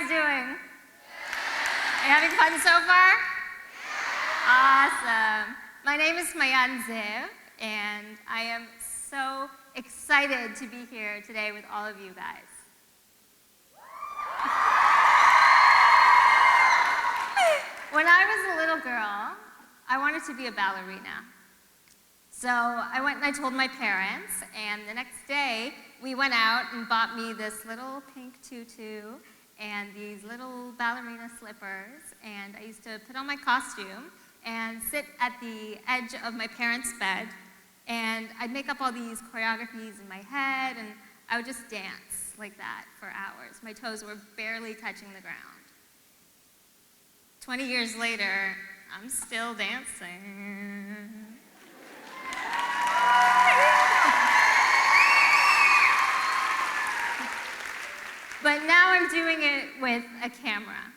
guys doing? Are you having fun so far? Awesome. My name is Maayan, and I am so excited to be here today with all of you guys. When I was a little girl, I wanted to be a ballerina. So I went and I told my parents, and the next day we went out and bought me this little pink tutu and these little ballerina slippers, and I used to put on my costume and sit at the edge of my parents' bed, and I'd make up all these choreographies in my head, and I would just dance like that for hours. My toes were barely touching the ground. 20 years later, I'm still dancing. But now I'm doing it with a camera.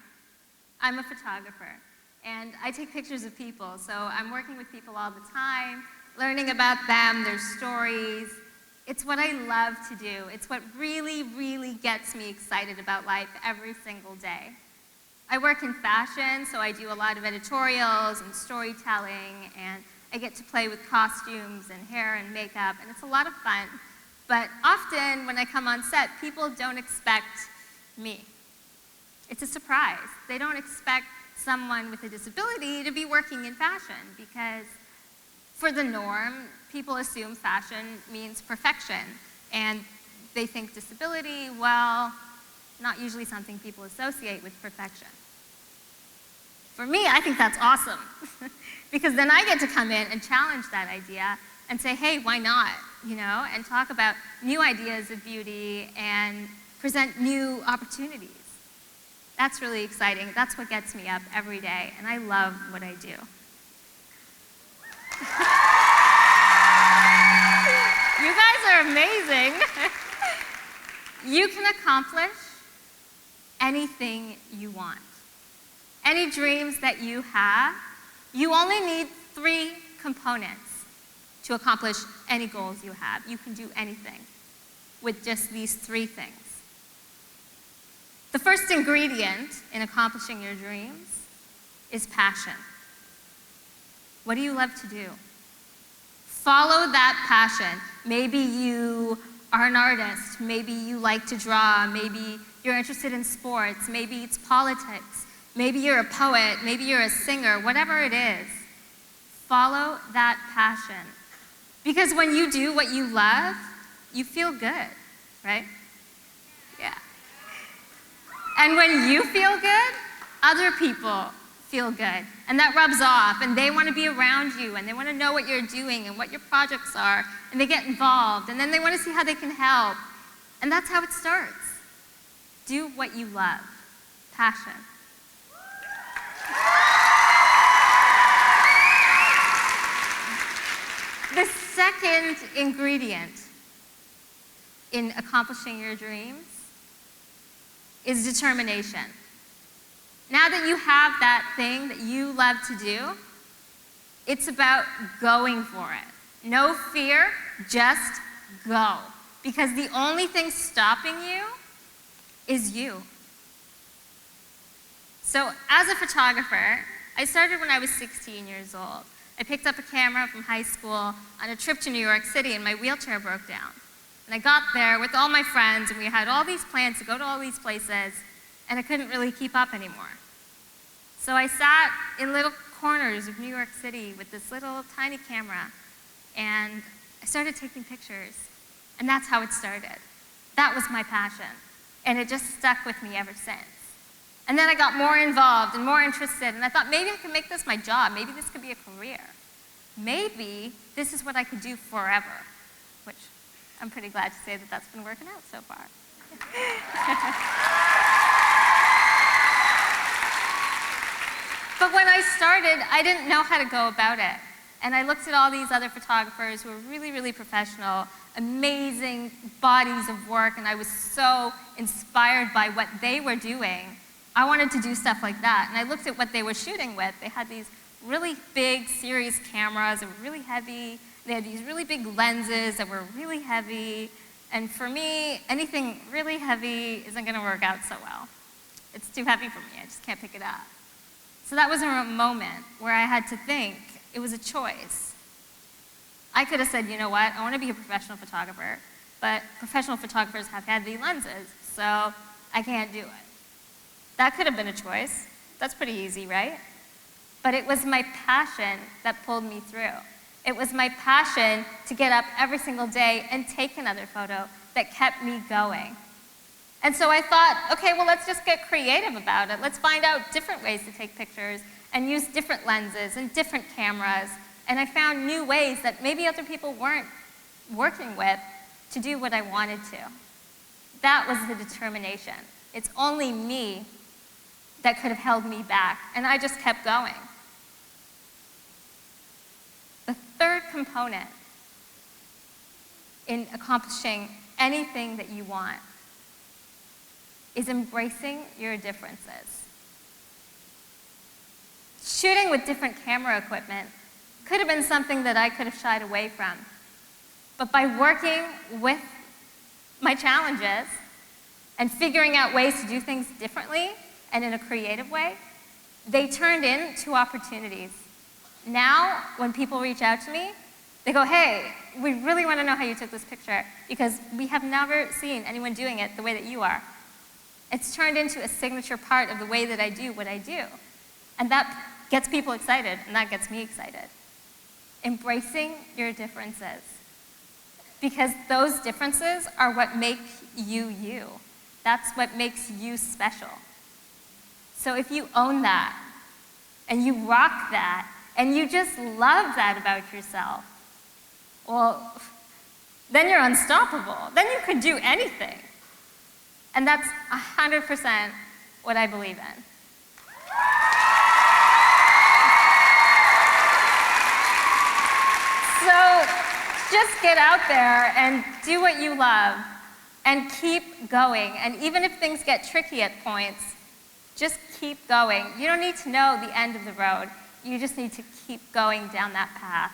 I'm a photographer, and I take pictures of people, so I'm working with people all the time, learning about them, their stories. It's what I love to do. It's what really, really gets me excited about life every single day. I work in fashion, so I do a lot of editorials and storytelling, and I get to play with costumes and hair and makeup, and it's a lot of fun. But often when I come on set, people don't expect me. It's a surprise. They don't expect someone with a disability to be working in fashion, because for the norm, people assume fashion means perfection, and they think disability, well, not usually something people associate with perfection. For me, I think that's awesome, because then I get to come in and challenge that idea and say, hey, why not, and talk about new ideas of beauty and present new opportunities. That's really exciting. That's what gets me up every day, and I love what I do. You guys are amazing. You can accomplish anything you want. Any dreams that you have, you only need 3 components to accomplish any goals you have. You can do anything with just these 3 things. The first ingredient in accomplishing your dreams is passion. What do you love to do? Follow that passion. Maybe you are an artist. Maybe you like to draw. Maybe you're interested in sports. Maybe it's politics. Maybe you're a poet. Maybe you're a singer. Whatever it is, follow that passion. Because when you do what you love, you feel good, right? Yeah. And when you feel good, other people feel good. And that rubs off, and they want to be around you, and they want to know what you're doing and what your projects are, and they get involved, and then they want to see how they can help. And that's how it starts. Do what you love. Passion. The second ingredient in accomplishing your dreams is determination. Now that you have that thing that you love to do, it's about going for it. No fear, just go. Because the only thing stopping you is you. So as a photographer, I started when I was 16 years old. I picked up a camera from high school on a trip to New York City, and my wheelchair broke down. And I got there with all my friends, and we had all these plans to go to all these places, and I couldn't really keep up anymore. So I sat in little corners of New York City with this little tiny camera, and I started taking pictures. And that's how it started. That was my passion. And it just stuck with me ever since. And then I got more involved and more interested, and I thought, maybe I can make this my job. Maybe this could be a career. Maybe this is what I could do forever, which I'm pretty glad to say that that's been working out so far. But when I started, I didn't know how to go about it. And I looked at all these other photographers who were really, really professional, amazing bodies of work, and I was so inspired by what they were doing. I wanted to do stuff like that. And I looked at what they were shooting with. They had these really big, serious cameras that were really heavy. They had these really big lenses that were really heavy. And for me, anything really heavy isn't going to work out so well. It's too heavy for me, I just can't pick it up. So that was a moment where I had to think. It was a choice. I could have said, you know what, I want to be a professional photographer, but professional photographers have heavy lenses, so I can't do it. That could have been a choice. That's pretty easy, right? But it was my passion that pulled me through. It was my passion to get up every single day and take another photo that kept me going. And so I thought, okay, well, let's just get creative about it. Let's find out different ways to take pictures and use different lenses and different cameras. And I found new ways that maybe other people weren't working with to do what I wanted to. That was the determination. It's only me that could have held me back, and I just kept going. The third component in accomplishing anything that you want is embracing your differences. Shooting with different camera equipment could have been something that I could have shied away from. But by working with my challenges and figuring out ways to do things differently and in a creative way, they turned into opportunities. Now, when people reach out to me, they go, hey, we really want to know how you took this picture because we have never seen anyone doing it the way that you are. It's turned into a signature part of the way that I do what I do. And that gets people excited, and that gets me excited. Embracing your differences. Because those differences are what make you you. That's what makes you special. So if you own that, and you rock that, and you just love that about yourself, well, then you're unstoppable. Then you can do anything. And that's 100% what I believe in. So just get out there and do what you love and keep going. And even if things get tricky at points, just keep going. You don't need to know the end of the road. You just need to keep going down that path.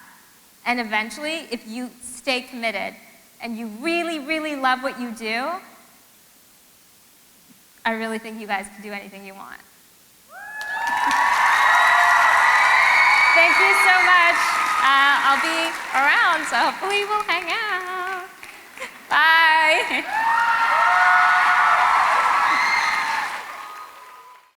And eventually, if you stay committed and you really, really love what you do, I really think you guys can do anything you want. Thank you so much. I'll be around, so hopefully we'll hang out. Bye.